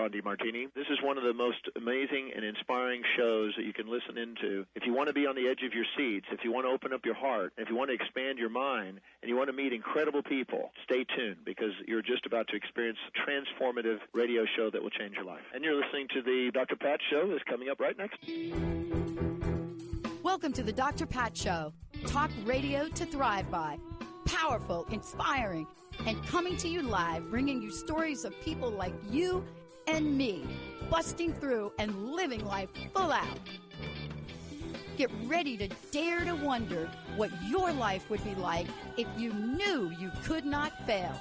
Ron DeMartini. This is one of the most amazing and inspiring shows that you can listen into. If you want to be on the edge of your seats, if you want to open up your heart, if you want to expand your mind, and you want to meet incredible people, stay tuned because you're just about to experience a transformative radio show that will change your life. And you're listening to the Dr. Pat Show that's coming up right next. Welcome to the Dr. Pat Show. Talk radio to thrive by. Powerful, inspiring, and coming to you live, bringing you stories of people like you and me, busting through and living life full out. Get ready to dare to wonder what your life would be like if you knew you could not fail.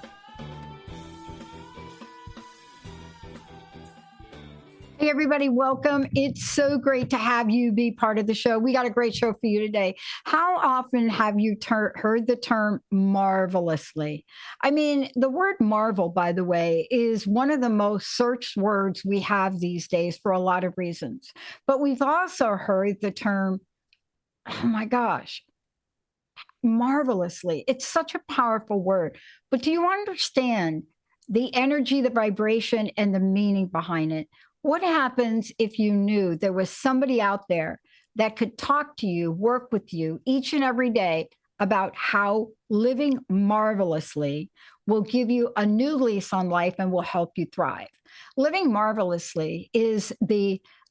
Hey, everybody, welcome. It's so great to have you be part of the show. We got a great show for you today. How often have you heard the term marvelously? I mean, the word marvel, by the way, is one of the most searched words we have these days for a lot of reasons. But we've also heard the term, oh my gosh, marvelously. It's such a powerful word. But do you understand the energy, the vibration, and the meaning behind it? What happens if you knew there was somebody out there that could talk to you, work with you each and every day about how living marvelously will give you a new lease on life and will help you thrive? Living marvelously is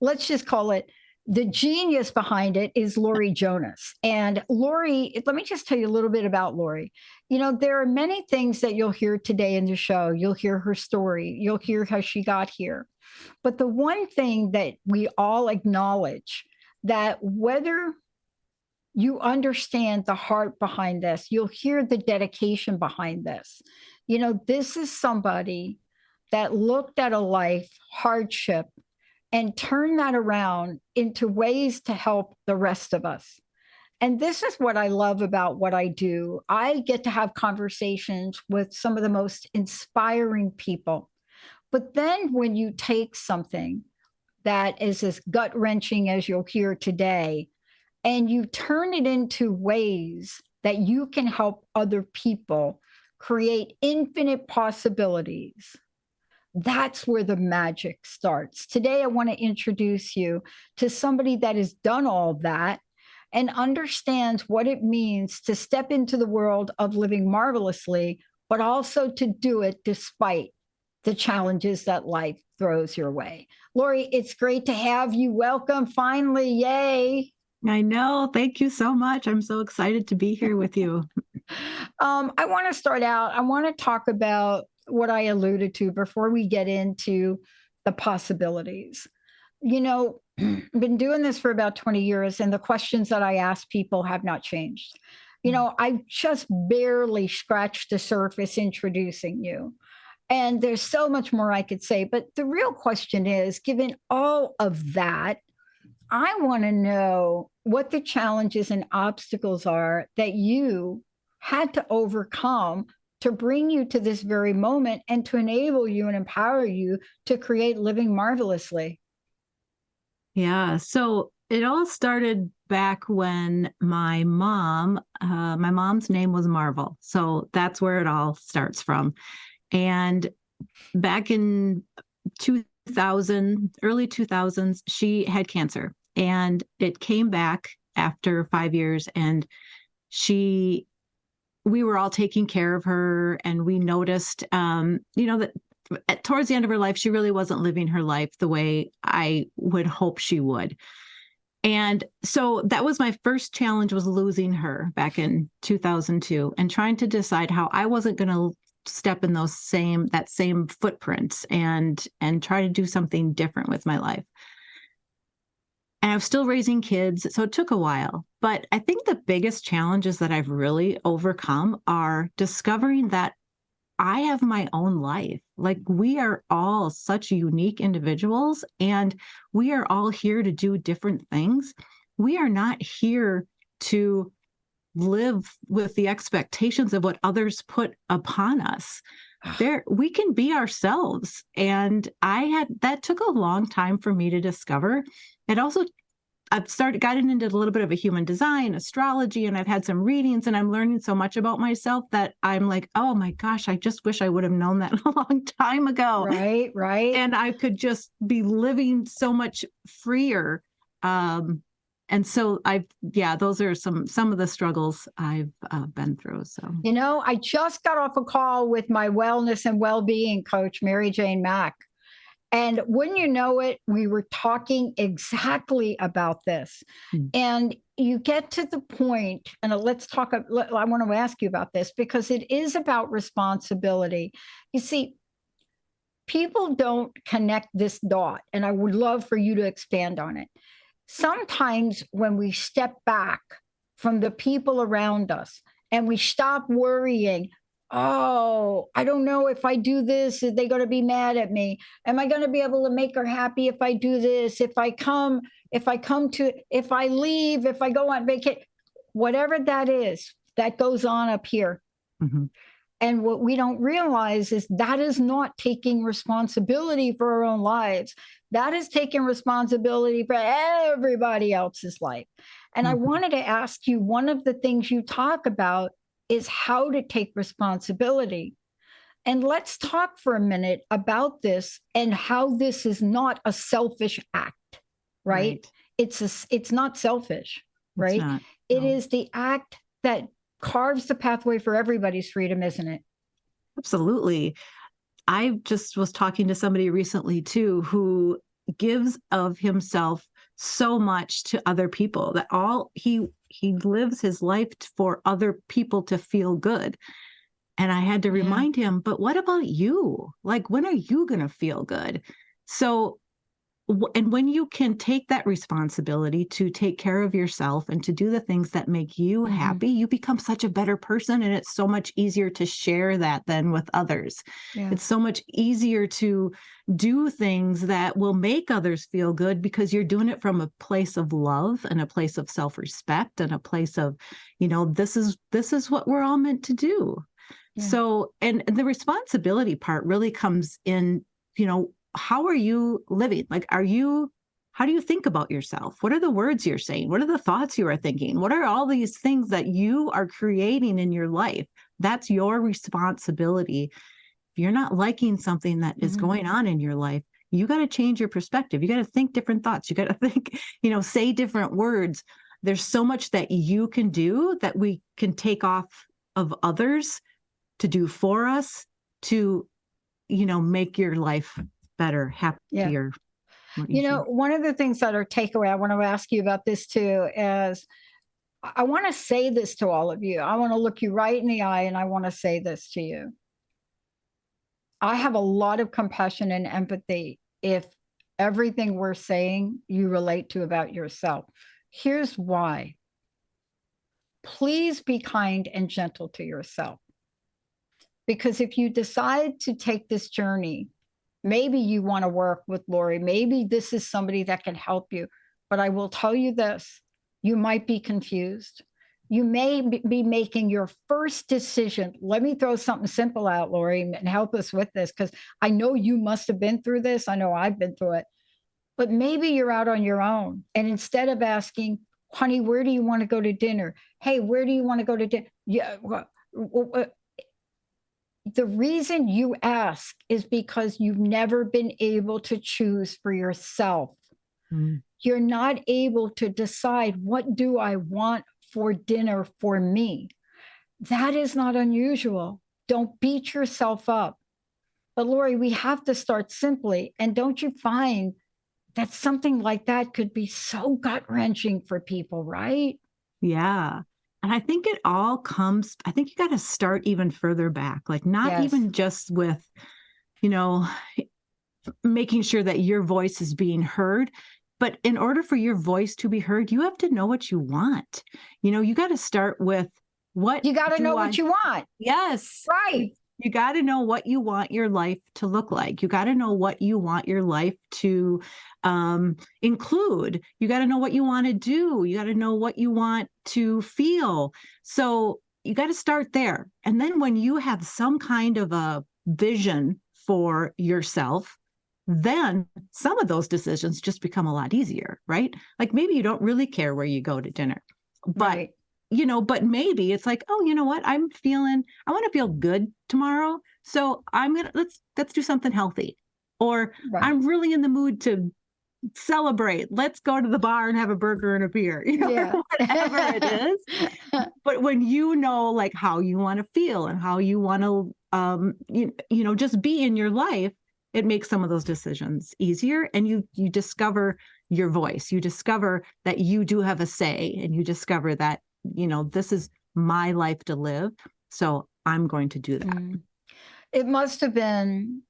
let's just call it, the genius behind it is Laurie Jonas. And Laurie, let me just tell you a little bit about Laurie. You know, there are many things that you'll hear today in the show. You'll hear her story. You'll hear how she got here. But the one thing that we all acknowledge, that whether you understand the heart behind this, you'll hear the dedication behind this. You know, this is somebody that looked at a life hardship and turned that around into ways to help the rest of us. And this is what I love about what I do. I get to have conversations with some of the most inspiring people. But then when you take something that is as gut-wrenching as you'll hear today, and you turn it into ways that you can help other people create infinite possibilities, that's where the magic starts. Today, I want to introduce you to somebody that has done all that and understands what it means to step into the world of living marvelously, but also to do it despite the challenges that life throws your way. Laurie, it's great to have you. Welcome, finally. Yay. I know. Thank you so much. I'm so excited to be here with you. I want to start out. I want to talk about what I alluded to before we get into the possibilities. You know, I've been doing this for about 20 years, and the questions that I ask people have not changed. You know, I just barely scratched the surface introducing you. And there's so much more I could say. But the real question is, given all of that, I want to know what the challenges and obstacles are that you had to overcome to bring you to this very moment and to enable you and empower you to create living marvelously. Yeah. So it all started back when my mom's name was Marvel. So that's where it all starts from. And back in 2000, early 2000s, she had cancer, and it came back after 5 years. And we were all taking care of her, and we noticed, that towards the end of her life, she really wasn't living her life the way I would hope she would. And so that was my first challenge, was losing her back in 2002 and trying to decide how I wasn't going to step in that same footprint and try to do something different with my life. And I was still raising kids, so it took a while. But I think the biggest challenges that I've really overcome are discovering that I have my own life. Like, we are all such unique individuals, and we are all here to do different things. We are not here to live with the expectations of what others put upon us. We can be ourselves. And that took a long time for me to discover. It also gotten into a little bit of a human design, astrology, and I've had some readings, and I'm learning so much about myself that I'm like, oh my gosh, I just wish I would have known that a long time ago. Right, right. And I could just be living so much freer. And so those are some of the struggles I've been through. So, I just got off a call with my wellness and well-being coach, Mary Jane Mack. And wouldn't you know it, we were talking exactly about this. And you get to the point, and I want to ask you about this because it is about responsibility. You see, people don't connect this dot, and I would love for you to expand on it. Sometimes when we step back from the people around us and we stop worrying, oh, I don't know if I do this, are they going to be mad at me? Am I going to be able to make her happy if I do this? If I leave, if I go on vacation, whatever that is, that goes on up here. Mm-hmm. And what we don't realize is that is not taking responsibility for our own lives. That is taking responsibility for everybody else's life. And I wanted to ask you, one of the things you talk about is how to take responsibility. And let's talk for a minute about this and how this is not a selfish act, right? It's not selfish, right? Not, no. It is the act that carves the pathway for everybody's freedom, isn't it? Absolutely. I just was talking to somebody recently too, who gives of himself so much to other people that he lives his life for other people to feel good. And I had to remind him, but what about you? Like, when are you going to feel good? So, and when you can take that responsibility to take care of yourself and to do the things that make you happy, you become such a better person. And it's so much easier to share that than with others. Yeah. It's so much easier to do things that will make others feel good because you're doing it from a place of love and a place of self-respect and a place of, this is what we're all meant to do. Yeah. So, and the responsibility part really comes in, how are you living? Like, how do you think about yourself? What are the words you're saying? What are the thoughts you are thinking? What are all these things that you are creating in your life? That's your responsibility. If you're not liking something that is going on in your life, you got to change your perspective. You got to think different thoughts. You got to think, say different words. There's so much that you can do that we can take off of others to do for us to, make your life better, happier. Yeah. One of the things that are takeaway, I want to ask you about this too, is I want to say this to all of you. I want to look you right in the eye and I want to say this to you. I have a lot of compassion and empathy if everything we're saying you relate to about yourself. Here's why. Please be kind and gentle to yourself. Because if you decide to take this journey, maybe you want to work with Laurie. Maybe this is somebody that can help you. But I will tell you this, you might be confused. You may be making your first decision. Let me throw something simple out, Laurie, and help us with this, because I know you must have been through this. I know I've been through it. But maybe you're out on your own. And instead of asking, honey, where do you want to go to dinner? Hey, where do you want to go to dinner? Yeah. The reason you ask is because you've never been able to choose for yourself. You're not able to decide, what do I want for dinner for me? That is not unusual. Don't beat yourself up. But Laurie, we have to start simply. And don't you find that something like that could be so gut-wrenching for people, right? Yeah. And I think it all comes, I think you got to start even further back, like not even just with, making sure that your voice is being heard. But in order for your voice to be heard, you have to know what you want. You got to start with what you got to know what you want. Yes. Right. You got to know what you want your life to look like. You got to know what you want your life to include. You got to know what you want to do. You got to know what you want to feel. So you got to start there. And then when you have some kind of a vision for yourself, then some of those decisions just become a lot easier, right? Like maybe you don't really care where you go to dinner, but Right. but maybe it's like, oh, you know what? I want to feel good tomorrow. So let's do something healthy. Or Right. I'm really in the mood to celebrate. Let's go to the bar and have a burger and a beer, Yeah. or whatever it is. But when you know, like how you want to feel and how you want to, just be in your life, it makes some of those decisions easier. And you discover your voice. You discover that you do have a say, and you discover that, this is my life to live. So I'm going to do that. Mm. It must have been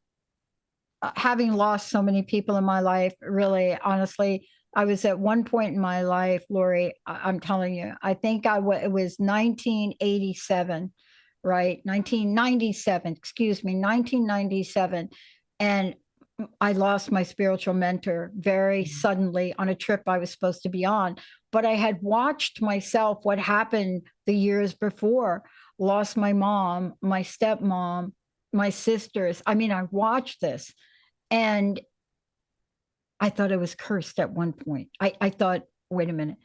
having lost so many people in my life, really, honestly. I was at one point in my life, Laurie, I'm telling you, I think it was 1987, right? 1997, excuse me, 1997. And I lost my spiritual mentor very suddenly on a trip I was supposed to be on. But I had watched myself what happened the years before, lost my mom, my stepmom, my sisters. I mean, I watched this and I thought I was cursed at one point. I thought, wait a minute.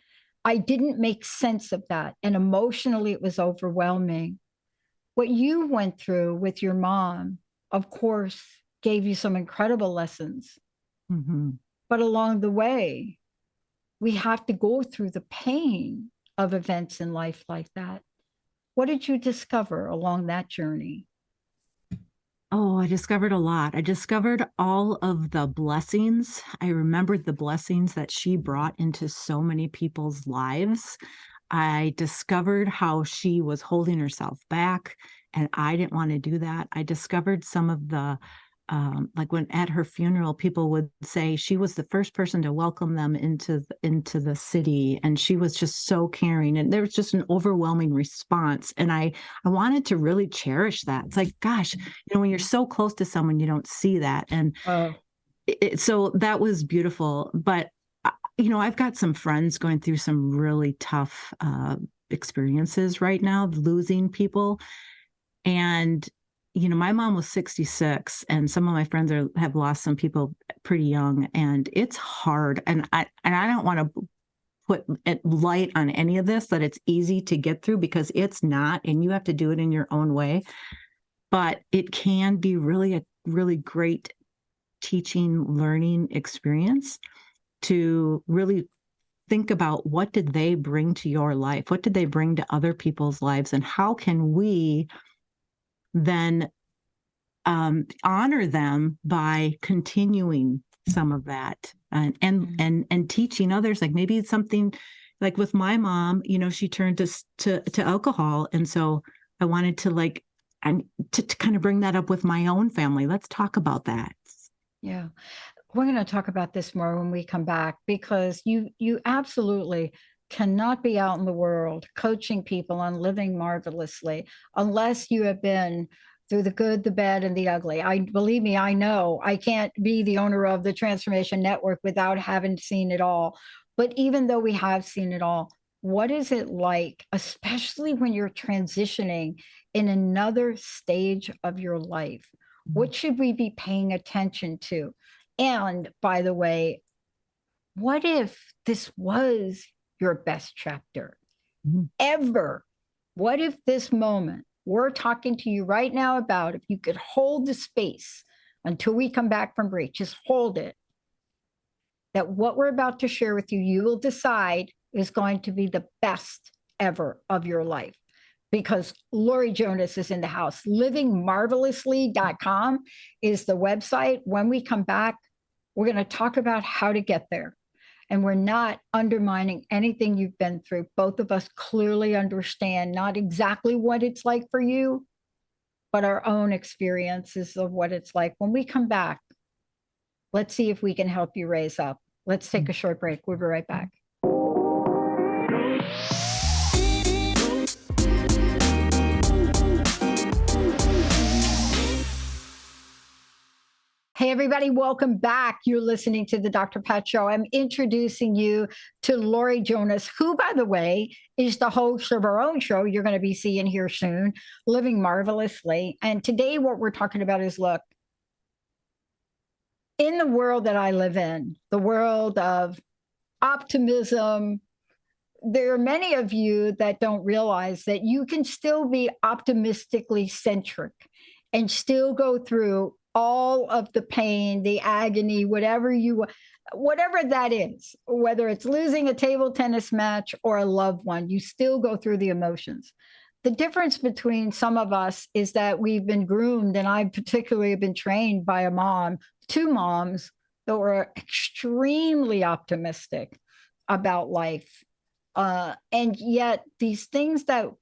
I didn't make sense of that. And emotionally, it was overwhelming. What you went through with your mom, of course, gave you some incredible lessons. Mm-hmm. But along the way, we have to go through the pain of events in life like that. What did you discover along that journey? Oh, I discovered a lot. I discovered all of the blessings. I remembered the blessings that she brought into so many people's lives. I discovered how she was holding herself back, and I didn't want to do that. I discovered some of the, like when at her funeral, people would say she was the first person to welcome them into the city, and she was just so caring, and there was just an overwhelming response. And I wanted to really cherish that. It's like, gosh, when you're so close to someone, you don't see that, and so that was beautiful. But I've got some friends going through some really tough experiences right now, losing people. And, my mom was 66, and some of my friends have lost some people pretty young, and it's hard. And I don't want to put light on any of this, that it's easy to get through, because it's not, and you have to do it in your own way. But it can be a really great teaching, learning experience to really think about, what did they bring to your life? What did they bring to other people's lives? And how can we then honor them by continuing some of that, and teaching others? Like maybe it's something like with my mom, she turned to alcohol. And so I wanted to to kind of bring that up with my own family. Let's talk about that. Yeah. We're going to talk about this more when we come back, because you absolutely cannot be out in the world coaching people on living marvelously unless you have been through the good, the bad, and the ugly. Believe me, I know I can't be the owner of the Transformation Network without having seen it all. But even though we have seen it all, what is it like, especially when you're transitioning in another stage of your life? What should we be paying attention to? And by the way, what if this was your best chapter ever? What if this moment we're talking to you right now about, if you could hold the space until we come back from break, just hold it, that what we're about to share with you, you will decide is going to be the best ever of your life. Because Laurie Jonas is in the house. Livingmarvelously.com is the website. When we come back, we're going to talk about how to get there. And we're not undermining anything you've been through. Both of us clearly understand not exactly what it's like for you, but our own experiences of what it's like. When we come back, let's see if we can help you raise up. Let's take a short break. We'll be right back. Hey, everybody, welcome back. You're listening to the Dr. Pat Show. I'm introducing you to Laurie Jonas, who, by the way, is the host of our own show you're going to be seeing here soon, Living Marvelously. And today what we're talking about is, look, in the world that I live in, the world of optimism, there are many of you that don't realize that you can still be optimistically centric and still go through all of the pain, the agony, whatever that is, whether it's losing a table tennis match or a loved one, you still go through the emotions. The difference between some of us is that we've been groomed, and I particularly have been trained by two moms that were extremely optimistic about life. And yet these things that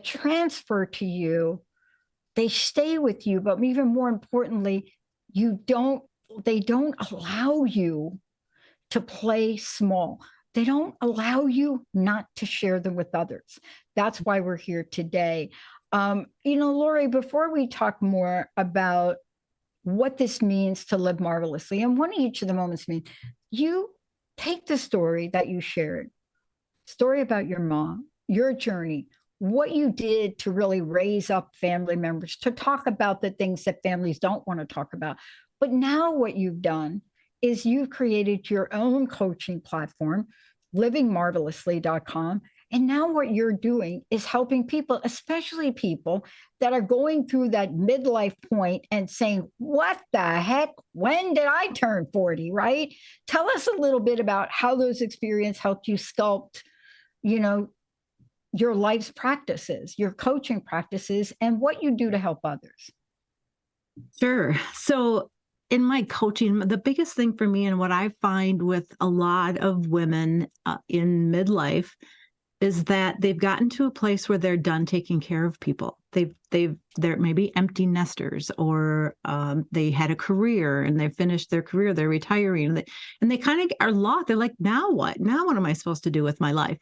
transfer to you, they stay with you, but even more importantly, they don't allow you to play small. They don't allow you not to share them with others. That's why we're here today. Laurie, before we talk more about what this means to live marvelously and what each of the moments mean, you take the story that you shared, story about your mom, your journey, what you did to really raise up family members, to talk about the things that families don't want to talk about. But now what you've done is you've created your own coaching platform, livingmarvelously.com. And now what you're doing is helping people, especially people that are going through that midlife point and saying, what the heck? When did I turn 40, right? Tell us a little bit about how those experiences helped you sculpt, your life's practices, your coaching practices, and what you do to help others. Sure. So in my coaching, the biggest thing for me and what I find with a lot of women in midlife is that they've gotten to a place where they're done taking care of people. They're maybe empty nesters, or they had a career and they finished their career, they're retiring, and they kind of are lost. They're like, now what? Now what am I supposed to do with my life?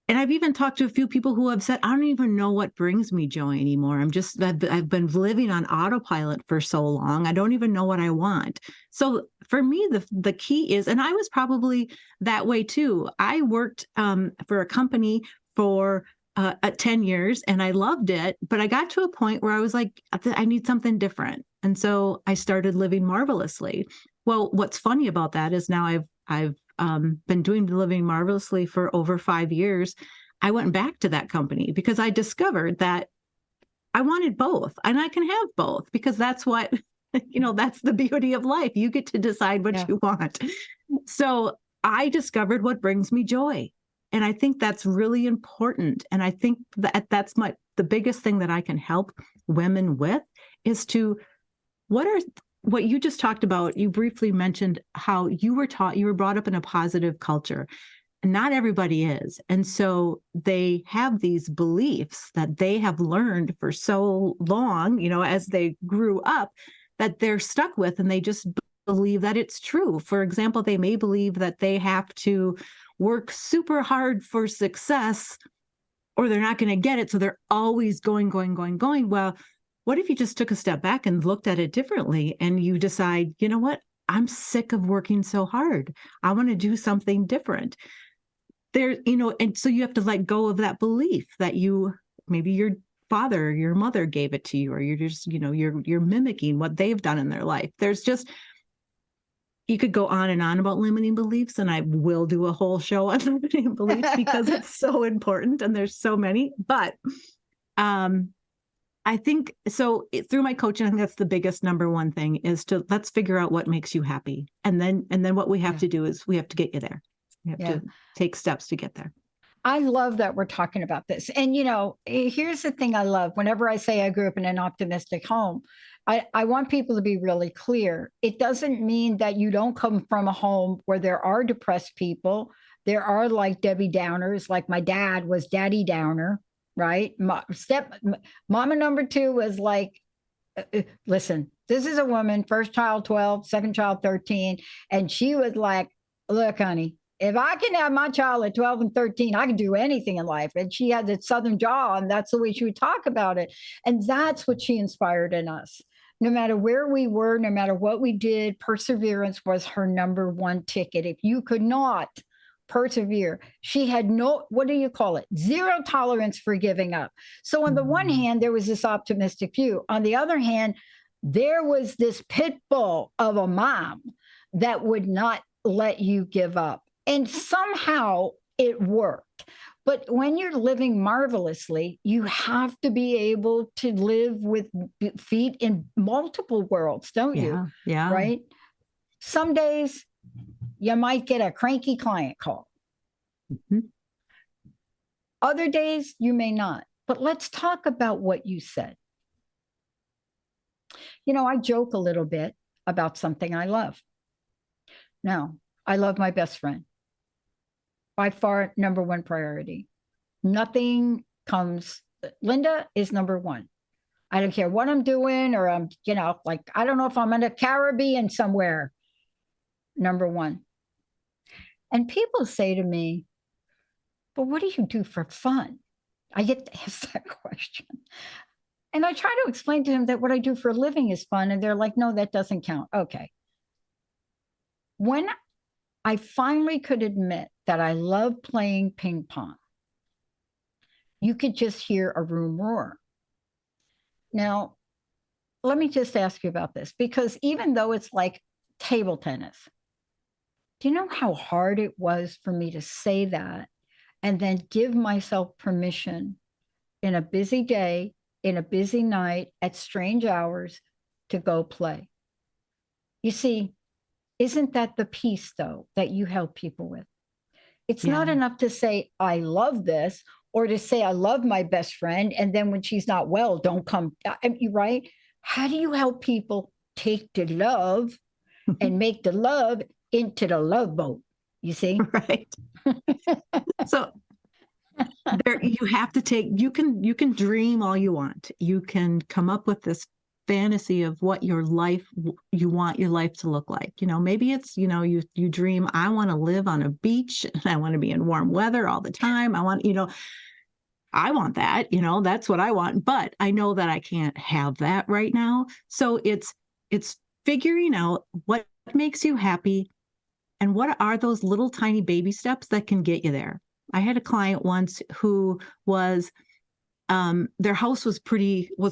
And I've even talked to a few people who have said, I don't even know what brings me joy anymore. I've been living on autopilot for so long. I don't even know what I want. So for me, the key is, and I was probably that way too. I worked for a company for 10 years and I loved it, but I got to a point where I was like, I need something different. And so I started living marvelously. Well, what's funny about that is now I've been doing Living Marvelously for over 5 years. I went back to that company because I discovered that I wanted both, and I can have both because that's what, that's the beauty of life. You get to decide what you want. So I discovered what brings me joy. And I think that's really important. And I think that's the biggest thing that I can help women with is to, what you just talked about. You briefly mentioned how you were brought up in a positive culture. Not everybody is. And so they have these beliefs that they have learned for so long, as they grew up, that they're stuck with, and they just believe that it's true. For example, they may believe that they have to work super hard for success or they're not going to get it. So they're always going. Well, what if you just took a step back and looked at it differently and you decide, you know what? I'm sick of working so hard. I want to do something different. And so you have to let go of that belief that maybe your father, your mother gave it to you, or you're just, you're mimicking what they've done in their life. You could go on and on about limiting beliefs, and I will do a whole show on limiting beliefs because it's so important and there's so many. But I think so through my coaching, I think that's the biggest number one thing is let's figure out what makes you happy. And then what we have to do is we have to get you there. We have to take steps to get there. I love that we're talking about this. And, here's the thing I love. Whenever I say I grew up in an optimistic home, I want people to be really clear. It doesn't mean that you don't come from a home where there are depressed people. There are like Debbie Downers, like my dad was Daddy Downer. Right. Mama number 2 was like, listen, this is a woman, first child 12, second child 13. And she was like, look, honey, if I can have my child at 12 and 13, I can do anything in life. And she had that Southern jaw, and that's the way she would talk about it. And that's what she inspired in us. No matter where we were, no matter what we did, perseverance was her number one ticket. If you could not persevere, she had zero tolerance for giving up. So on the one hand, there was this optimistic view. On the other hand, there was this pit bull of a mom that would not let you give up. And somehow it worked. But when you're living marvelously, you have to be able to live with feet in multiple worlds, don't you? Yeah. Right? Some days you might get a cranky client call. Mm-hmm. Other days you may not. But let's talk about what you said. You know, I joke a little bit about something I love. Now, I love my best friend. By far, number one priority. Nothing comes, Linda is number one. I don't care what I'm doing, or I'm, like, I don't know if I'm in the Caribbean somewhere. Number one. And people say to me, but what do you do for fun? I get to ask that question. And I try to explain to them that what I do for a living is fun. And they're like, no, that doesn't count. Okay. When I finally could admit that I love playing ping pong, you could just hear a room roar. Now, let me just ask you about this, because even though it's like table tennis, do you know how hard it was for me to say that and then give myself permission in a busy day, in a busy night, at strange hours to go play? You see, isn't that the peace, though, that you help people with? It's not enough to say, I love this, or to say, I love my best friend, and then when she's not well, don't come. Right? How do you help people take the love and make the love into the love boat? You see? Right. So there, you have to take, you can dream all you want. You can come up with this fantasy of what you want your life to look like. Maybe it's, you dream, I want to live on a beach and I want to be in warm weather all the time. I want that, that's what I want, but I know that I can't have that right now. So it's figuring out what makes you happy and what are those little tiny baby steps that can get you there. I had a client once who was, their house was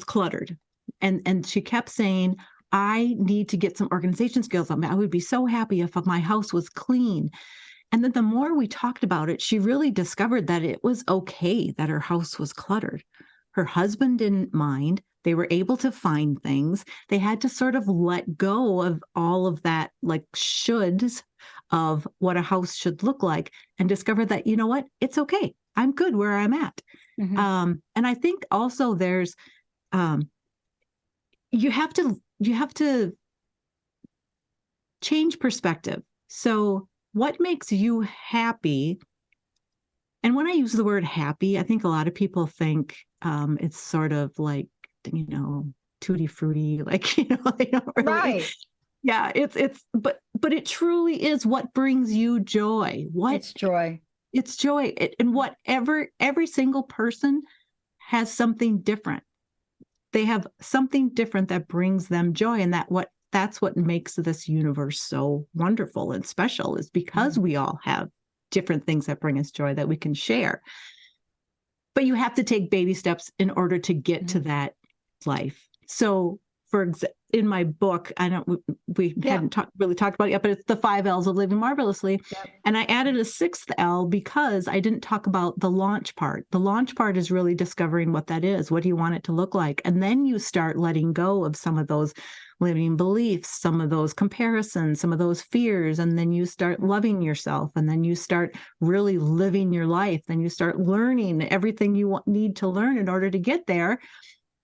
cluttered. And she kept saying, I need to get some organization skills. I would be so happy if my house was clean. And then the more we talked about it, she really discovered that it was okay that her house was cluttered. Her husband didn't mind. They were able to find things. They had to sort of let go of all of that, like, shoulds of what a house should look like, and discover that, you know what, it's okay. I'm good where I'm at. Mm-hmm. And I think also there's, you have to change perspective. So what makes you happy? And when I use the word happy, I think a lot of people think it's sort of like, tutti frutti, like, they don't really. Right. Yeah, but it truly is what brings you joy. It's joy. It's joy. And every single person has something different. They have something different that brings them joy. And that's what makes this universe so wonderful and special, is because we all have different things that bring us joy that we can share. But you have to take baby steps in order to get to that life. So in my book, we hadn't really talked about it yet, but it's the 5 L's of living marvelously. Yep. And I added a 6th L because I didn't talk about the launch part. The launch part is really discovering what that is. What do you want it to look like? And then you start letting go of some of those limiting beliefs, some of those comparisons, some of those fears. And then you start loving yourself. And then you start really living your life. Then you start learning everything you need to learn in order to get there.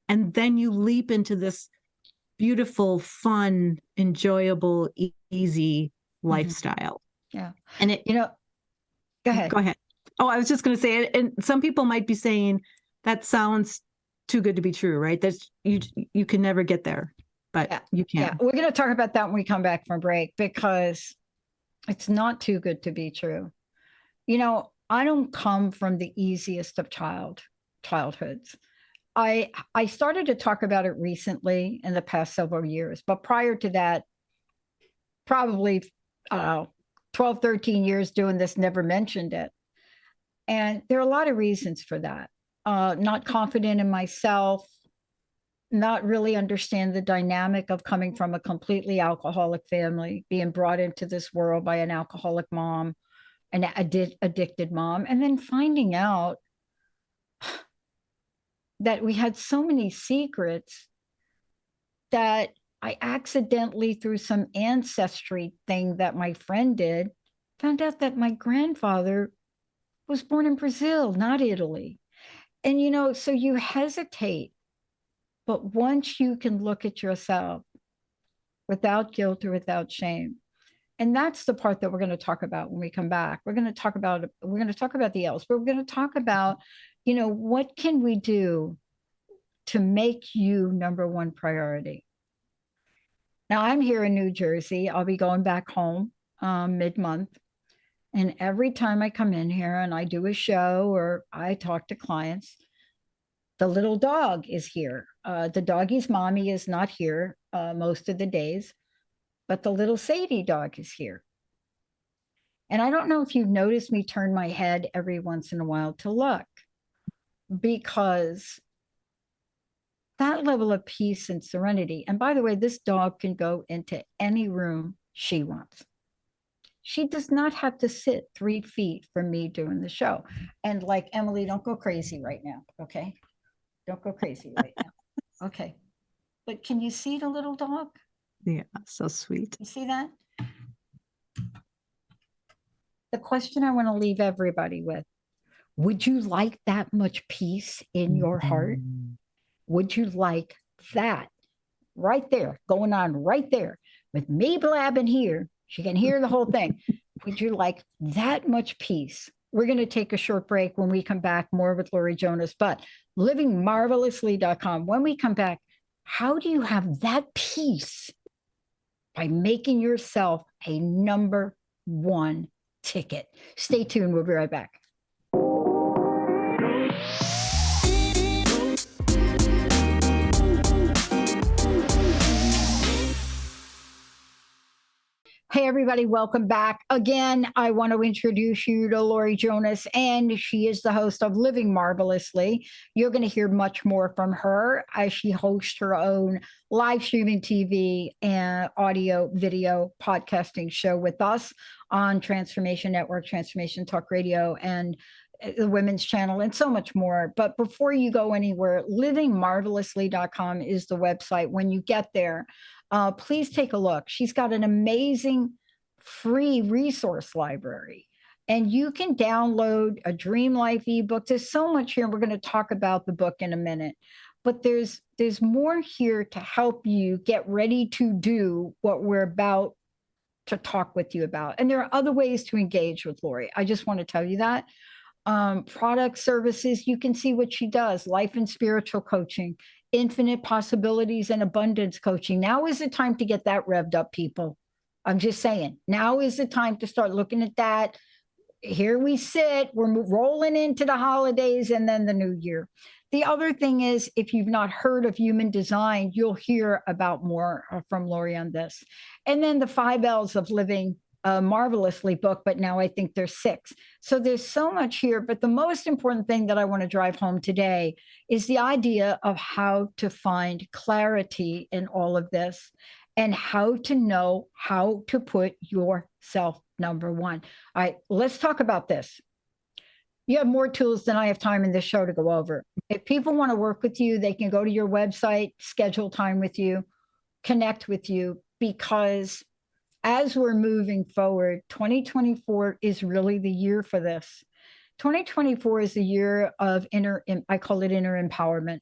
And then you leap into this beautiful, fun, enjoyable, easy lifestyle. Yeah. And go ahead. Go ahead. Oh, I was just going to say it. And some people might be saying that sounds too good to be true, right? That's you can never get there, but you can. Yeah. We're going to talk about that when we come back from break, because it's not too good to be true. I don't come from the easiest of childhoods. I started to talk about it recently in the past several years, but prior to that, probably 12, 13 years doing this, never mentioned it. And there are a lot of reasons for that. Not confident in myself, not really understand the dynamic of coming from a completely alcoholic family, being brought into this world by an alcoholic mom, an addicted mom, and then finding out that we had so many secrets that I accidentally, through some ancestry thing that my friend did, found out that my grandfather was born in Brazil, not Italy. And, so you hesitate. But once you can look at yourself without guilt or without shame, and that's the part that we're going to talk about when we come back. We're going to talk about the else, but we're going to talk about, what can we do to make you number one priority? Now, I'm here in New Jersey. I'll be going back home mid-month. And every time I come in here and I do a show or I talk to clients, the little dog is here. The doggy's mommy is not here most of the days, but the little Sadie dog is here. And I don't know if you've noticed me turn my head every once in a while to look, because that level of peace and serenity. And by the way, this dog can go into any room she wants. She does not have to sit 3 feet from me doing the show. And like, Emily, don't go crazy right now, okay? Don't go crazy right now. Okay. But can you see the little dog? Yeah, so sweet. You see that? The question I want to leave everybody with, would you like that much peace in your heart? Would you like that right there, going on right there with me blabbing here? She can hear the whole thing. Would you like that much peace? We're going to take a short break. When we come back, more with Laurie Jonas, but livingmarvelously.com. When we come back, how do you have that peace? By making yourself a number one ticket. Stay tuned. We'll be right back. Hey, everybody, welcome back. Again, I want to introduce you to Laurie Jonas, and she is the host of Living Marvelously. You're going to hear much more from her as she hosts her own live streaming TV and audio, video, podcasting show with us on Transformation Network, Transformation Talk Radio, and the Women's Channel, and so much more. But before you go anywhere, livingmarvelously.com is the website. When you get there, please take a look. She's got an amazing free resource library, and you can download a Dream Life ebook. There's so much here. We're going to talk about the book in a minute, but there's more here to help you get ready to do what we're about to talk with you about. And there are other ways to engage with Laurie. I just want to tell you that. Product, services, you can see what she does, life and spiritual coaching, infinite possibilities and abundance coaching. Now is the time to get that revved up, people. I'm just saying, now is the time to start looking at that. Here we sit, we're rolling into the holidays and then the new year. The other thing is, if you've not heard of human design, you'll hear about more from Laurie on this. And then the 5 L's of living marvelously book, but now I think there's 6. So there's so much here. But the most important thing that I want to drive home today is the idea of how to find clarity in all of this and how to know how to put yourself number one. All right, let's talk about this. You have more tools than I have time in this show to go over. If people want to work with you, they can go to your website, schedule time with you, connect with you, because as we're moving forward, 2024 is really the year for this. 2024 is the year of I call it inner empowerment.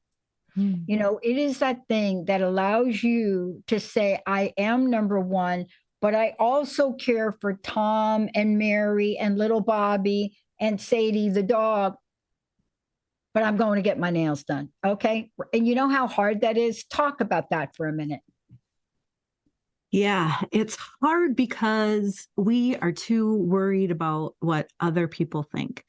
You know, it is that thing that allows you to say, I am number one, but I also care for Tom and Mary and little Bobby and Sadie, the dog, but I'm going to get my nails done. Okay. And you know how hard that is? Talk about that for a minute. Yeah, it's hard because we are too worried about what other people think.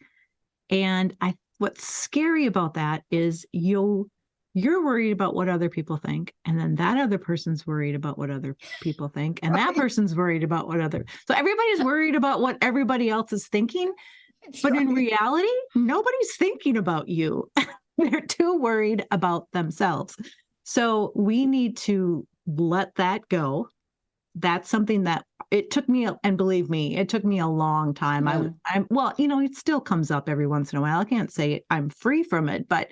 And what's scary about that is you're worried about what other people think, and then that other person's worried about what other people think, and that person's worried about so everybody's worried about what everybody else is thinking. But in reality, nobody's thinking about you. They're too worried about themselves. So we need to let that go. That's something that it took me, and believe me, it took me a long time. Yeah. Well, it still comes up every once in a while. I can't say I'm free from it, but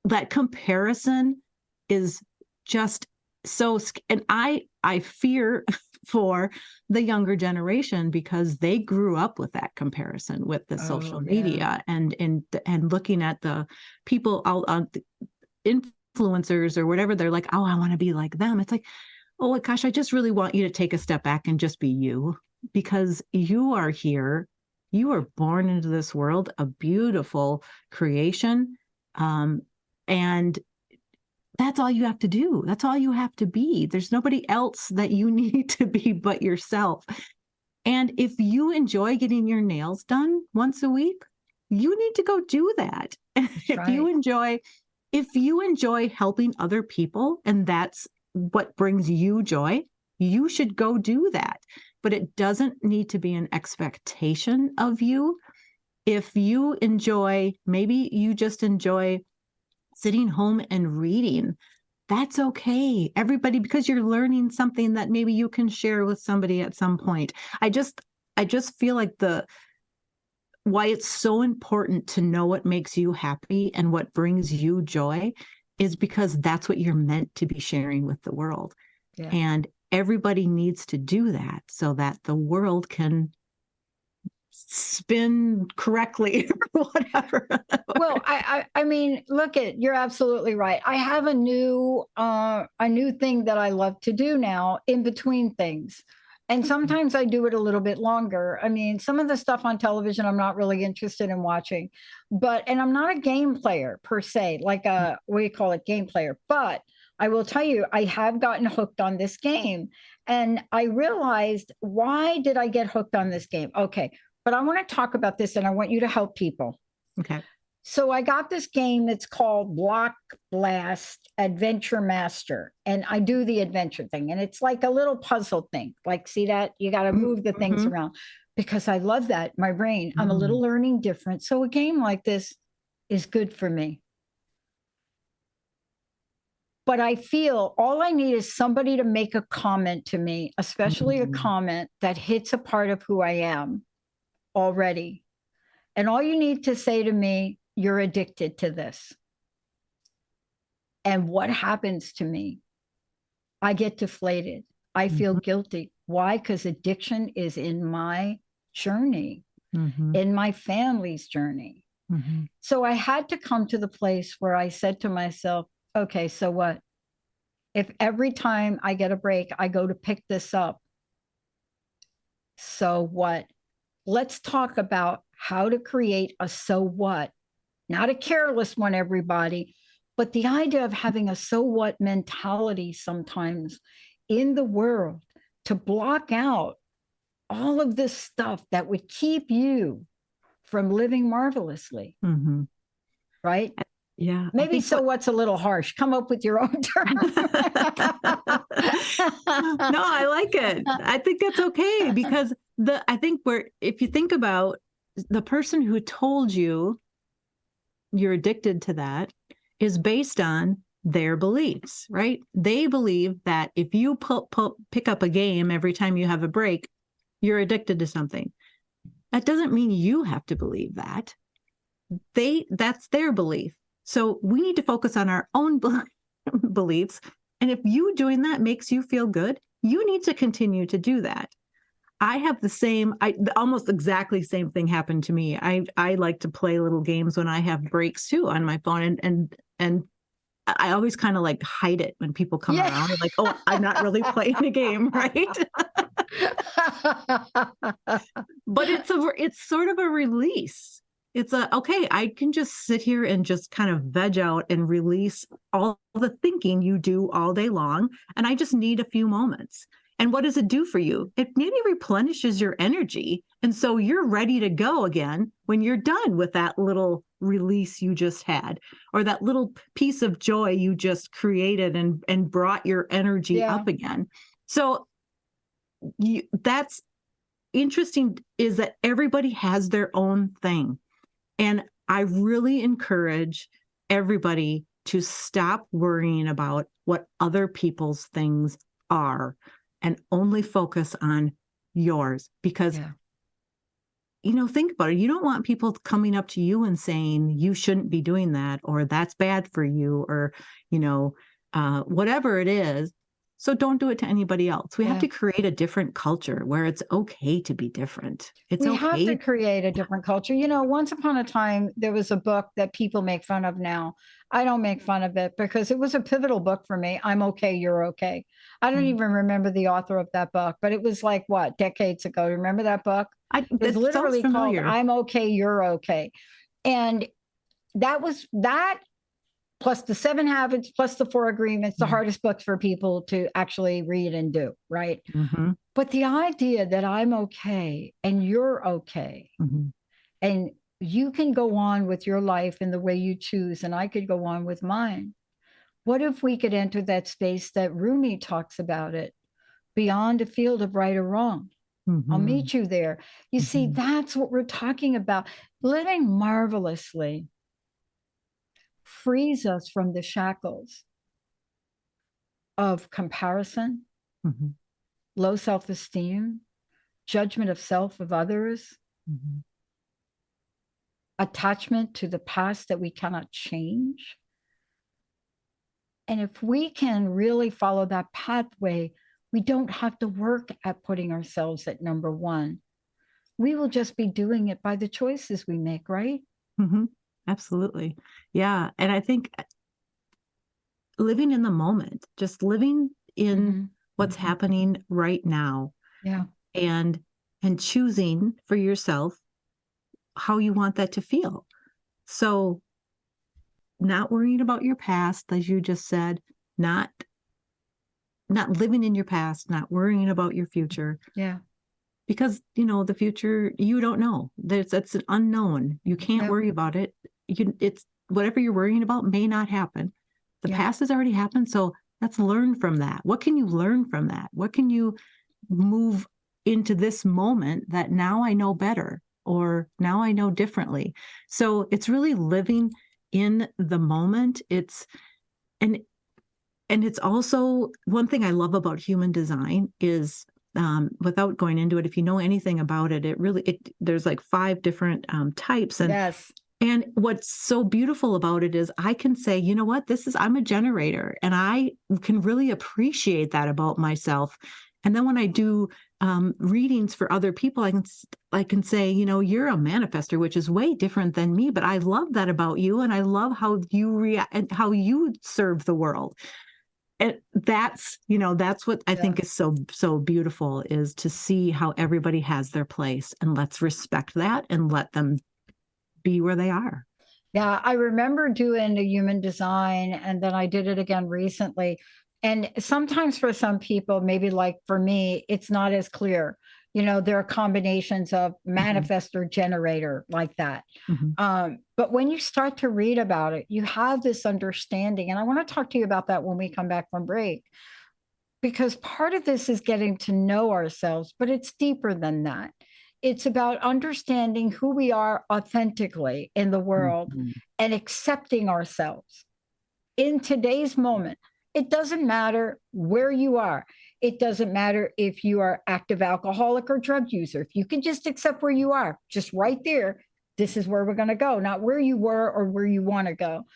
that comparison is just and I fear for the younger generation because they grew up with that comparison with the social media and looking at the people out on influencers or whatever. They're like, oh, I want to be like them. It's like, oh my gosh, I just really want you to take a step back and just be you, because you are here. You were born into this world, a beautiful creation. And that's all you have to do. That's all you have to be. There's nobody else that you need to be but yourself. And if you enjoy getting your nails done once a week, you need to go do that. If you enjoy helping other people and that's what brings you joy, you should go do that. But it doesn't need to be an expectation of you. If you enjoy, maybe you just enjoy sitting home and reading, that's okay. Everybody, because you're learning something that maybe you can share with somebody at some point. I just feel like why it's so important to know what makes you happy and what brings you joy is because that's what you're meant to be sharing with the world. Yeah. And everybody needs to do that so that the world can spin correctly or whatever. Well, I mean, you're absolutely right. I have a new thing that I love to do now in between things. And sometimes I do it a little bit longer. I mean, some of the stuff on television I'm not really interested in watching, and I'm not a game player per se, like what do you call it, game player. But I will tell you, I have gotten hooked on this game. And I realized, why did I get hooked on this game? Okay, but I want to talk about this and I want you to help people. Okay. So I got this game that's called Block Blast Adventure Master, and I do the adventure thing, and it's like a little puzzle thing. Like, see that? You got to move the things around because I love that. My brain, I'm a little learning different. So a game like this is good for me. But I feel all I need is somebody to make a comment to me, especially a comment that hits a part of who I am already. And all you need to say to me, you're addicted to this. And what happens to me? I get deflated. I feel guilty. Why? Because addiction is in my journey, in my family's journey. So I had to come to the place where I said to myself, okay, so what? If every time I get a break, I go to pick this up, so what? Let's talk about how to create a so what. Not a careless one, everybody, but the idea of having a so what mentality sometimes in the world to block out all of this stuff that would keep you from living marvelously. Right? Yeah. Maybe so what's a little harsh. Come up with your own term. No, I like it. I think that's okay because if you think about the person who told you you're addicted to that is based on their beliefs, right? They believe that if you pick up a game every time you have a break, you're addicted to something. That doesn't mean you have to believe that. That's their belief. So we need to focus on our own beliefs. And if you doing that makes you feel good, you need to continue to do that. I have almost exactly same thing happened to me. I like to play little games when I have breaks too on my phone, and I always kind of like hide it when people come around. They're like, oh, I'm not really playing a game, right? But it's sort of a release. It's okay, I can just sit here and just kind of veg out and release all the thinking you do all day long. And I just need a few moments. And what does it do for you? It maybe replenishes your energy. And so you're ready to go again when you're done with that little release you just had, or that little piece of joy you just created and brought your energy up again. So that's interesting, is that everybody has their own thing. And I really encourage everybody to stop worrying about what other people's things are and only focus on yours. Because, think about it. You don't want people coming up to you and saying, you shouldn't be doing that, or that's bad for you, or, whatever it is. So don't do it to anybody else. We have to create a different culture where it's okay to be different. It's we okay. have to create a different culture. Once upon a time, there was a book that people make fun of now. I don't make fun of it because it was a pivotal book for me. I'm okay, you're okay. I don't even remember the author of that book, but it was like, decades ago. Remember that book? It was literally called I'm Okay, You're Okay. And that was that, plus the 7 Habits, plus the 4 Agreements, the hardest books for people to actually read and do, right? Mm-hmm. But the idea that I'm okay and you're okay, and you can go on with your life in the way you choose, and I could go on with mine. What if we could enter that space that Rumi talks about it, beyond a field of right or wrong? I'll meet you there. You see, that's what we're talking about. Living marvelously frees us from the shackles of comparison, low self-esteem, judgment of self, of others, attachment to the past that we cannot change. And if we can really follow that pathway, we don't have to work at putting ourselves at number one. We will just be doing it by the choices we make, right? Absolutely. Yeah. And I think living in the moment, just living in what's happening right now. Yeah. And choosing for yourself how you want that to feel. So not worrying about your past, as you just said, not living in your past, not worrying about your future. Yeah. Because, the future, you don't know. That's an unknown. You can't worry about it. It's whatever you're worrying about may not happen. The past has already happened. So let's learn from that. What can you learn from that? What can you move into this moment that now I know better, or now I know differently? So it's really living in the moment. And it's also one thing I love about human design is, without going into it, if you know anything about it, there's like 5 different types. And what's so beautiful about it is I can say, you know what, I'm a generator, and I can really appreciate that about myself. And then when I do readings for other people, I can say, you're a manifester, which is way different than me, but I love that about you. And I love how you react and how you serve the world. And that's what I think is so beautiful, is to see how everybody has their place, and let's respect that and let them be where they are. Yeah, I remember doing a human design, and then I did it again recently. And sometimes for some people, maybe like for me, it's not as clear. There are combinations of manifestor, generator, like that. But when you start to read about it, you have this understanding. And I want to talk to you about that when we come back from break, because part of this is getting to know ourselves, but it's deeper than that. It's about understanding who we are authentically in the world and accepting ourselves in today's moment. It doesn't matter where you are. It doesn't matter if you are active alcoholic or drug user. If you can just accept where you are, just right there, this is where we're going to go, not where you were or where you want to go.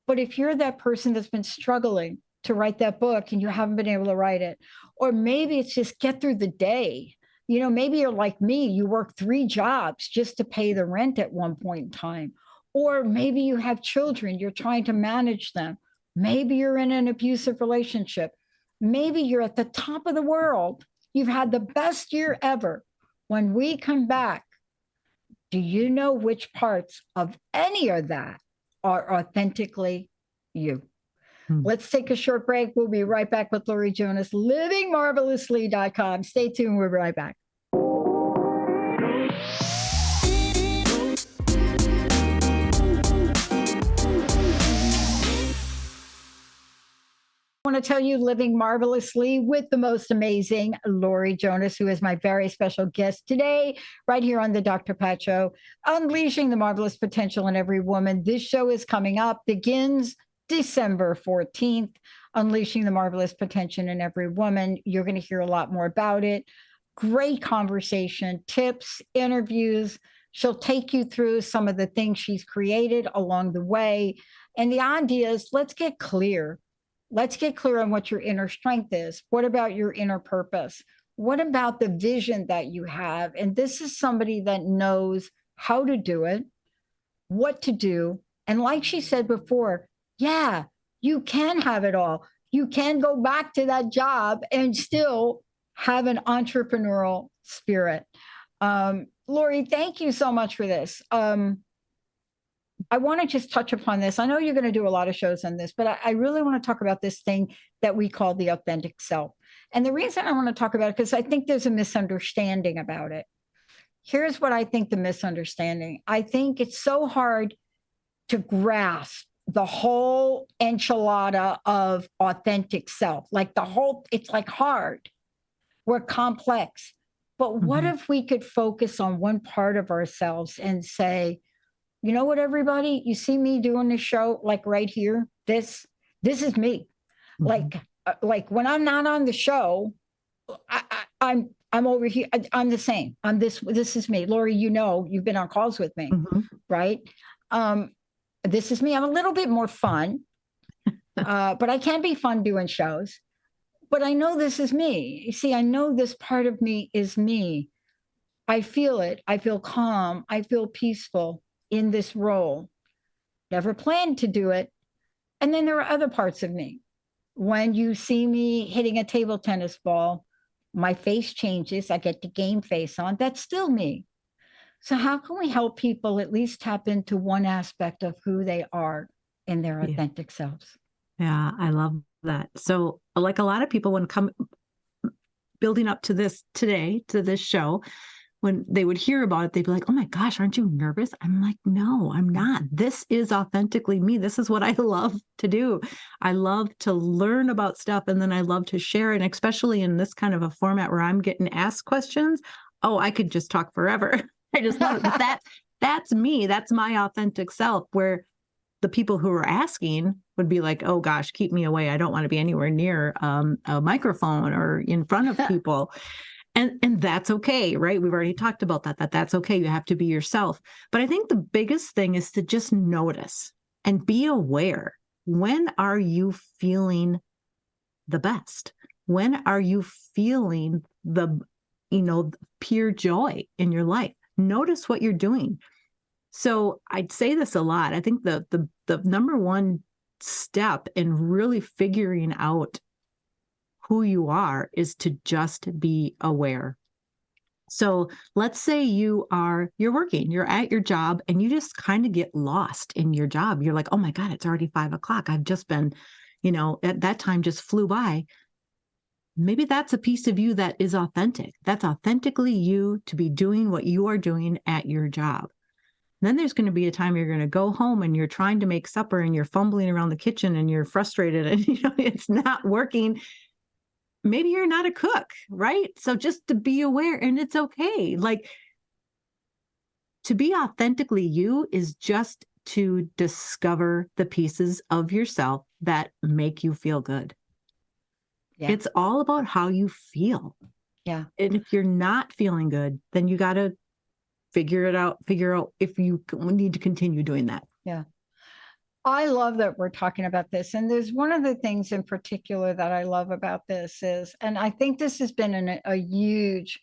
But if you're that person that's been struggling to write that book and you haven't been able to write it, or maybe it's just get through the day. Maybe you're like me, you work 3 jobs just to pay the rent at one point in time. Or maybe you have children, you're trying to manage them. Maybe you're in an abusive relationship. Maybe you're at the top of the world. You've had the best year ever. When we come back, do you know which parts of any of that are authentically you? Let's take a short break. We'll be right back with Laurie Jonas, livingmarvelously.com. Stay tuned. We'll be right back. I want to tell you, Living Marvelously with the most amazing Laurie Jonas, who is my very special guest today, right here on the Dr. Pat Show, unleashing the marvelous potential in every woman. This show is coming up, begins December 14th, Unleashing the Marvelous Potential in Every Woman. You're going to hear a lot more about it. Great conversation, tips, interviews. She'll take you through some of the things she's created along the way. And the idea is, let's get clear. Let's get clear on what your inner strength is. What about your inner purpose? What about the vision that you have? And this is somebody that knows how to do it, what to do. And like she said before, yeah, you can have it all. You can go back to that job and still have an entrepreneurial spirit. Laurie, thank you so much for this. I want to just touch upon this. I know you're going to do a lot of shows on this, but I really want to talk about this thing that we call the authentic self. And the reason I want to talk about it, because I think there's a misunderstanding about it. Here's what I think the misunderstanding. I think it's so hard to grasp the whole enchilada of authentic self. Like the whole, it's like hard. We're complex. But what if we could focus on one part of ourselves and say, you know what, everybody, you see me doing this show, like right here, this is me. Like when I'm not on the show, I'm over here. I'm the same. This is me. Laurie, you know, you've been on calls with me, right? This is me. I'm a little bit more fun, but I can be fun doing shows. But I know this is me. You see, I know this part of me is me. I feel it. I feel calm. I feel peaceful in this role. Never planned to do it. And then there are other parts of me. When you see me hitting a table tennis ball, my face changes. I get the game face on. That's still me. So how can we help people at least tap into one aspect of who they are in their authentic selves? Yeah, I love that. So like a lot of people, when building up to this today, to this show, when they would hear about it, they'd be like, oh my gosh, aren't you nervous? I'm like, no, I'm not. This is authentically me. This is what I love to do. I love to learn about stuff, and then I love to share it. And especially in this kind of a format where I'm getting asked questions, oh, I could just talk forever. I just love it. But that's me. That's my authentic self, where the people who are asking would be like, oh gosh, keep me away. I don't want to be anywhere near a microphone or in front of people. And that's okay, right? We've already talked about that's okay. You have to be yourself. But I think the biggest thing is to just notice and be aware. When are you feeling the best? When are you feeling the, pure joy in your life? Notice what you're doing. So I'd say this a lot. I think the number one step in really figuring out who you are is to just be aware. So let's say you're working, you're at your job, and you just kind of get lost in your job. You're like, oh my God, it's already 5 o'clock. I've just been, at that time just flew by. Maybe that's a piece of you that is authentic. That's authentically you to be doing what you are doing at your job. Then there's going to be a time you're going to go home and you're trying to make supper and you're fumbling around the kitchen and you're frustrated and it's not working. Maybe you're not a cook, right? So just to be aware, and it's okay. Like, to be authentically you is just to discover the pieces of yourself that make you feel good. Yeah. It's all about how you feel. Yeah. And if you're not feeling good, then you got to figure out if you need to continue doing that. Yeah. I love that we're talking about this. And there's one of the things in particular that I love about this is, and I think this has been a huge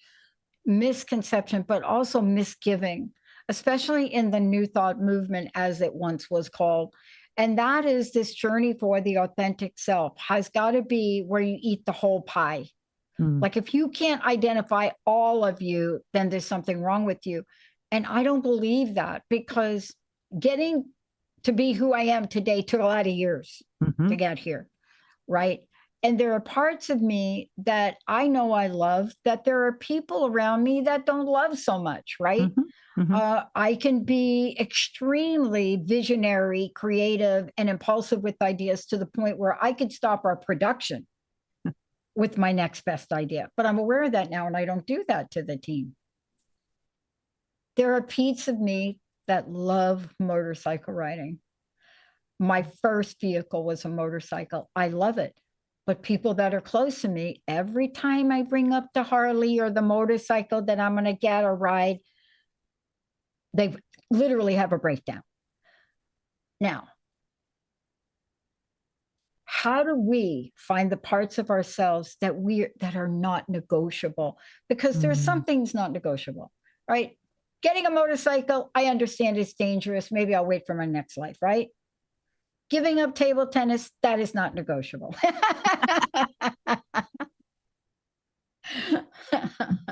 misconception, but also misgiving, especially in the New Thought movement, as it once was called. And that is this journey for the authentic self has got to be where you eat the whole pie. Like if you can't identify all of you, then there's something wrong with you. And I don't believe that, because getting to be who I am today took a lot of years to get here, right? And there are parts of me that I know I love that there are people around me that don't love so much, right? I can be extremely visionary, creative, and impulsive with ideas to the point where I could stop our production with my next best idea. But I'm aware of that now, and I don't do that to the team. There are parts of me that love motorcycle riding. My first vehicle was a motorcycle. I love it. But people that are close to me, every time I bring up the Harley or the motorcycle that I'm going to get a ride, they literally have a breakdown. Now, how do we find the parts of ourselves that are not negotiable? Because there's some things not negotiable, right? Getting a motorcycle, I understand it's dangerous. Maybe I'll wait for my next life, right? Giving up table tennis, that is not negotiable.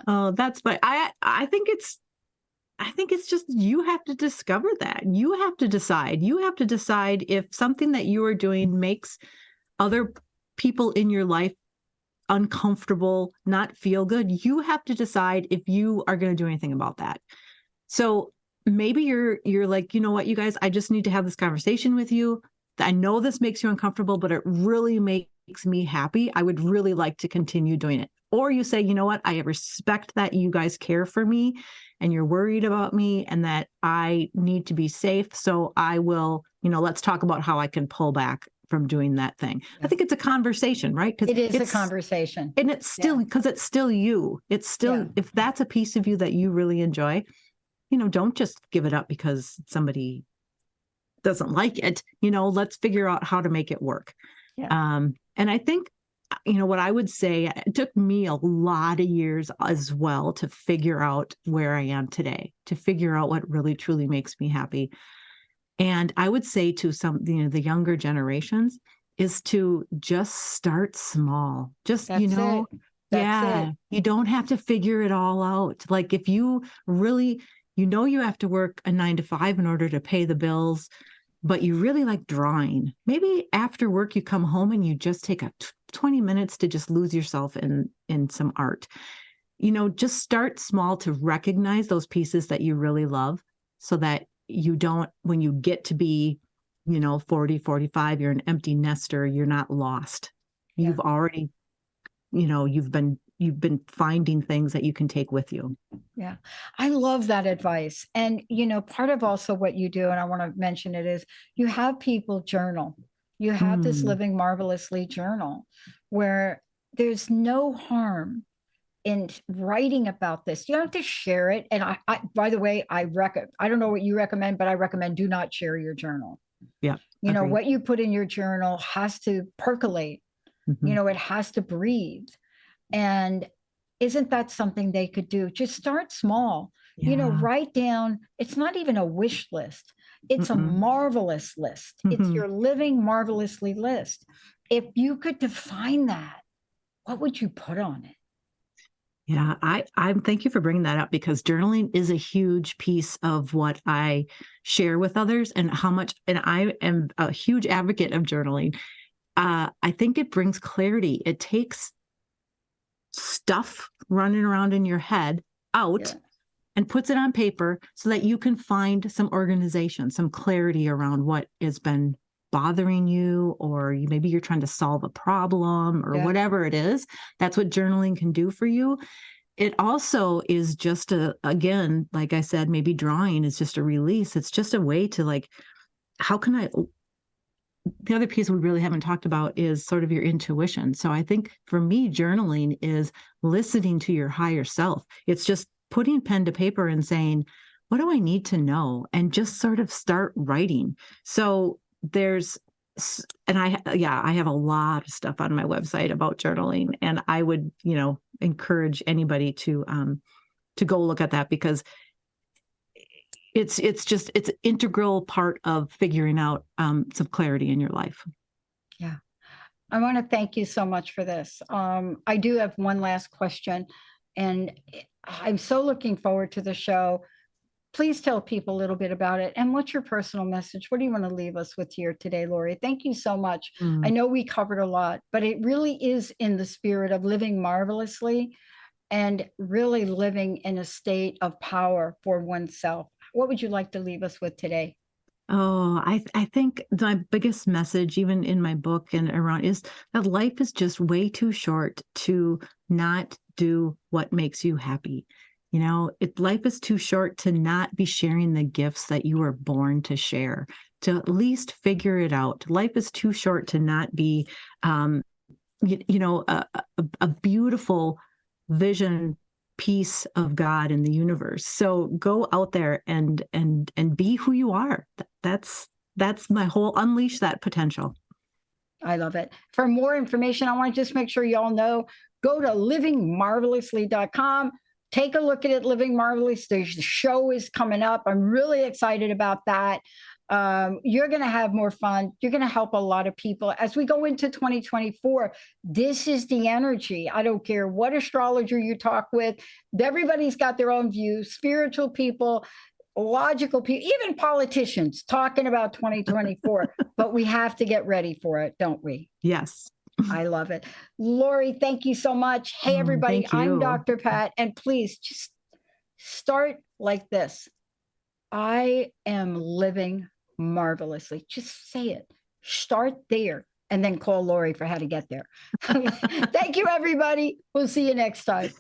Oh, that's fine. I think it's just you have to discover that. You have to decide. You have to decide if something that you are doing makes other people in your life uncomfortable, not feel good. You have to decide if you are going to do anything about that. So maybe you're like, you know what, you guys, I just need to have this conversation with you. I know this makes you uncomfortable, but it really makes me happy. I would really like to continue doing it. Or you say, you know what, I respect that you guys care for me and you're worried about me and that I need to be safe. So I will, let's talk about how I can pull back from doing that thing. Yeah. I think it's a conversation, right? Because it is a conversation. And it's still, because it's still you. It's still, if that's a piece of you that you really enjoy, don't just give it up because somebody doesn't like it. Let's figure out how to make it work. Yeah. And I think, what I would say, it took me a lot of years as well to figure out where I am today, to figure out what really truly makes me happy. And I would say to some, the younger generations is to just start small. Just, That's it. That's it. You don't have to figure it all out. Like if you really, you have to work a 9 to 5 in order to pay the bills, but you really like drawing. Maybe after work, you come home and you just take 20 minutes to just lose yourself in some art. Just start small to recognize those pieces that you really love so that you don't, when you get to be, 40, 45, you're an empty nester, you're not lost. Yeah. You've already, you've been finding things that you can take with you. Yeah. I love that advice. And, part of also what you do, and I want to mention it, is you have people journal. You have this Living Marvelously journal where there's no harm in writing about this. You don't have to share it. And I by the way, I don't know what you recommend, but I recommend do not share your journal. Yeah. What you put in your journal has to percolate. It has to breathe. And isn't that something they could do? Just start small. Yeah. Write down, it's not even a wish list. It's a marvelous list. It's your living marvelously list. If you could define that, what would you put on it? Yeah, I thank you for bringing that up because journaling is a huge piece of what I share with others and I am a huge advocate of journaling. I think it brings clarity. It takes stuff running around in your head out and puts it on paper so that you can find some organization, some clarity around what has been bothering you, or maybe you're trying to solve a problem or whatever it is. That's what journaling can do for you. It also is just again, like I said, maybe drawing is just a release. It's just a way to the other piece we really haven't talked about is sort of your intuition. So I think for me, journaling is listening to your higher self. It's just putting pen to paper and saying, what do I need to know? And just sort of start writing. So I have a lot of stuff on my website about journaling, and I would, encourage anybody to go look at that because it's an integral part of figuring out some clarity in your life. Yeah. I want to thank you so much for this. I do have one last question, and I'm so looking forward to the show. Please tell people a little bit about it. And what's your personal message? What do you want to leave us with here today, Laurie? Thank you so much. I know we covered a lot, but it really is in the spirit of living marvelously and really living in a state of power for oneself. What would you like to leave us with today? Oh, I think my biggest message, even in my book and around, is that life is just way too short to not do what makes you happy. Life is too short to not be sharing the gifts that you were born to share. to at least figure it out. Life is too short to not be, a beautiful vision piece of God in the universe. So go out there and be who you are. That's my whole unleash that potential. I love it. For more information, I want to just make sure y'all know, go to livingmarvelously.com. Take a look at it, Living Marvelous. The show is coming up. I'm really excited about that. You're going to have more fun. You're going to help a lot of people. As we go into 2024, this is the energy. I don't care what astrologer you talk with. Everybody's got their own views, spiritual people, logical people, even politicians talking about 2024, but we have to get ready for it, don't we? Yes. I love it. Laurie, thank you so much. Hey, everybody, I'm Dr. Pat, and please just start like this. I am living marvelously. Just say it. Start there and then call Laurie for how to get there. Thank you, everybody. We'll see you next time.